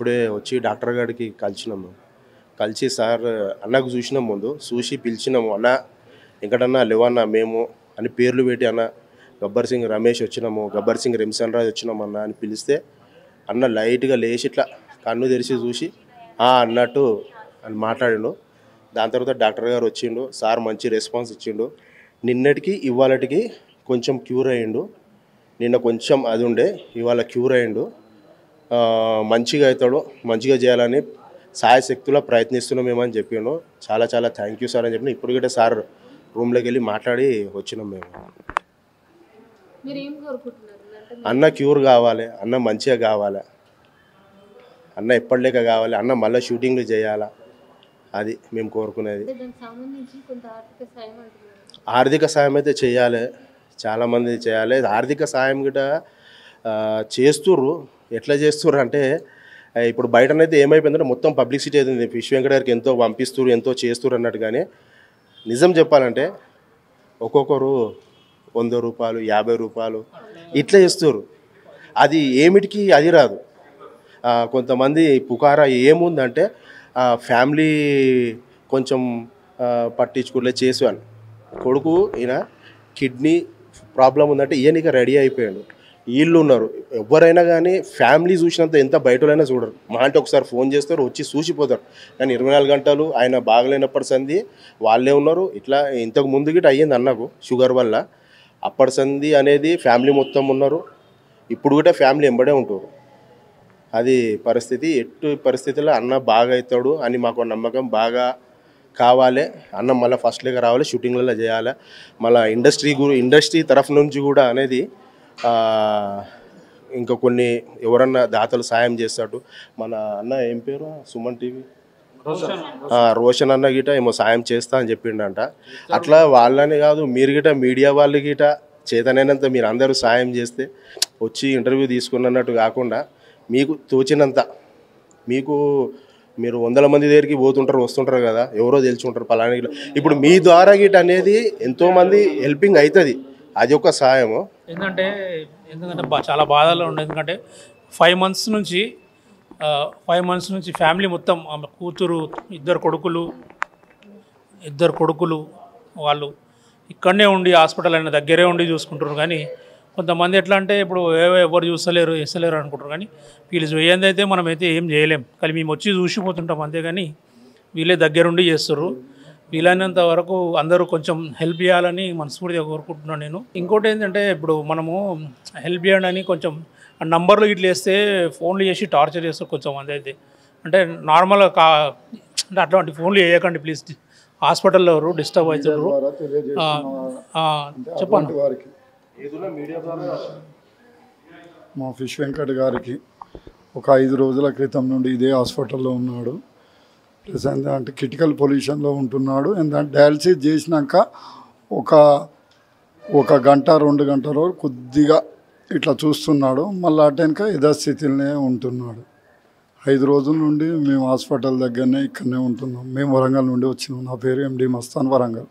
ఇప్పుడే వచ్చి డాక్టర్ గారికి కలిసినాము. కలిసి సార్ అన్నకు చూసినాం, ముందు చూసి పిలిచినాము. అన్న ఎక్కడన్నా లేవన్నా మేము అని పేర్లు పెట్టి, అన్న గబ్బర్ సింగ్ రమేష్ వచ్చినాము, గబ్బర్ సింగ్ రిమ్సన్ రాజ్ వచ్చినాము అన్న అని పిలిస్తే అన్న లైట్గా లేచి ఇట్లా కన్ను తెరిచి చూసి అన్నట్టు అని మాట్లాడిండు. దాని తర్వాత డాక్టర్ గారు వచ్చిండు. సార్ మంచి రెస్పాన్స్ ఇచ్చిండు. నిన్నటికి ఇవాళకి కొంచెం క్యూర్ అయ్యిండు. నిన్న కొంచెం అది ఉండే, ఇవాళ క్యూర్ అయ్యిండు. మంచిగా అవుతాడు, మంచిగా చేయాలని సాయశక్తులా ప్రయత్నిస్తున్నాం మేమని చెప్పిండు. చాలా చాలా థ్యాంక్ యూ సార్ అని చెప్పిన. ఇప్పుడు కూడా సార్ రూమ్లోకి వెళ్ళి మాట్లాడి వచ్చినాం మేము. అన్న క్యూర్ కావాలి, అన్న మంచిగా కావాలి, అన్న ఎప్పటిలేక కావాలి, అన్న మళ్ళీ షూటింగ్లు చేయాలా, అది మేము కోరుకునేది. ఆర్థిక సాయం అయితే చేయాలి, చాలామంది చేయాలి. ఆర్థిక సాయం కూడా చేస్తుర్రు. ఎట్లా చేస్తుర్రు అంటే ఇప్పుడు బయటనైతే ఏమైపోయిందంటే మొత్తం పబ్లిసిటీ అవుతుంది. ఫిష్ వెంకట గారికి ఎంతో పంపిస్తున్నారు, ఎంతో చేస్తున్నారు అన్నట్టు. కానీ నిజం చెప్పాలంటే ఒక్కొక్కరు 100 రూపాయలు 50 రూపాయలు ఇట్లా చేస్తున్నారు. అది ఏమిటికి అది రాదు. కొంతమంది పుకారా ఏముందంటే ఫ్యామిలీ కొంచెం పట్టించుకోలే చేసాను. కొడుకు ఈయన కిడ్నీ ప్రాబ్లం ఉందంటే ఈయనక రెడీ అయిపోయాడు. వీళ్ళు ఉన్నారు, ఎవరైనా కానీ ఫ్యామిలీ చూసినంత ఎంత బయటలైనా చూడరు. మా అంటే ఒకసారి ఫోన్ చేస్తారు, వచ్చి చూసిపోతారు. కానీ 24 గంటలు ఆయన బాగలేనప్పటి సంది వాళ్ళే ఉన్నారు. ఇట్లా ఇంతకు ముందు గిట్ట అయ్యింది అన్నకు షుగర్ వల్ల. అప్పటి సంది అనేది ఫ్యామిలీ మొత్తం ఉన్నారు. ఇప్పుడు కూడా ఫ్యామిలీ ఎంబడే ఉంటారు. అది పరిస్థితి. ఎట్టు పరిస్థితుల్లో అన్న బాగా అవుతాడు అని మాకు నమ్మకం. బాగా కావాలి, అన్న మళ్ళీ ఫస్ట్ లేక రావాలి, షూటింగ్లలో చేయాలి. మళ్ళీ ఇండస్ట్రీ తరఫు నుంచి కూడా అనేది ఇంకా కొన్ని ఎవరన్నా దాతలు సాయం చేస్తాడు. మన అన్న ఏం పేరు, సుమన్ టీవీ రోషన్ అన్న గిట ఏమో సాయం చేస్తా అని చెప్పిండంట. అట్లా వాళ్ళని కాదు, మీరు గిట మీడియా వాళ్ళు గిట చేతనైనంత మీరు అందరూ సాయం చేస్తే వచ్చి ఇంటర్వ్యూ తీసుకున్నట్టు కాకుండా మీకు తోచినంత, మీరు 100 మంది దగ్గరికి పోతుంటారు, వస్తుంటారు కదా, ఎవరో తెలుసుకుంటారు పలానా. ఇప్పుడు మీ ద్వారా గిట అనేది ఎంతోమంది హెల్పింగ్ అవుతుంది. అది ఒక సాయము. ఎందుకంటే చాలా బాధలో ఉండే. ఎందుకంటే 5 మంత్స్ నుంచి ఫ్యామిలీ మొత్తం, ఆమె కూతురు, ఇద్దరు కొడుకులు వాళ్ళు ఇక్కడనే ఉండి హాస్పిటల్ అయిన దగ్గరే ఉండి చూసుకుంటారు. కానీ కొంతమంది ఎట్లా అంటే ఇప్పుడు ఎవరు చేస్తలేరు అనుకుంటారు. కానీ వీళ్ళు చేయంది అయితే మనమైతే ఏం చేయలేం. కానీ మేము వచ్చి చూసిపోతుంటాం అంతేగాని వీళ్ళే దగ్గరుండి చేస్తారు. వీలైనంత వరకు అందరూ కొంచెం హెల్ప్ చేయాలని మనస్ఫూర్తిగా కోరుకుంటున్నాను నేను. ఇంకోటి ఏంటంటే ఇప్పుడు మనము హెల్ప్ చేయడానికి కొంచెం నంబర్లు ఇట్లా వేస్తే ఫోన్లు చేసి టార్చర్ చేస్తారు కొంచెం మంది అయితే. అంటే నార్మల్గా అంటే అట్లాంటి ఫోన్లు వేయకండి ప్లీజ్. హాస్పిటల్లో ఎవరు డిస్టర్బ్ అవుతున్నారు. చెప్పండి. మా ఫిష్ వెంకట్ గారికి ఒక 5 రోజుల క్రితం నుండి ఇదే హాస్పిటల్లో ఉన్నాడు. ప్లస్ అంటే క్రిటికల్ పొజిషన్లో ఉంటున్నాడు. ఎందుకంటే డయాలసిస్ చేసినాక ఒక గంట 2 గంటలు కొద్దిగా ఇట్లా చూస్తున్నాడు. మళ్ళీ అటెనక యథాస్థితిలోనే ఉంటున్నాడు. 5 రోజుల నుండి మేము హాస్పిటల్ దగ్గరనే ఇక్కడనే ఉంటున్నాం. మేము వరంగల్ నుండి వచ్చినాం. నా పేరు ఎండి మస్తాన్, వరంగల్.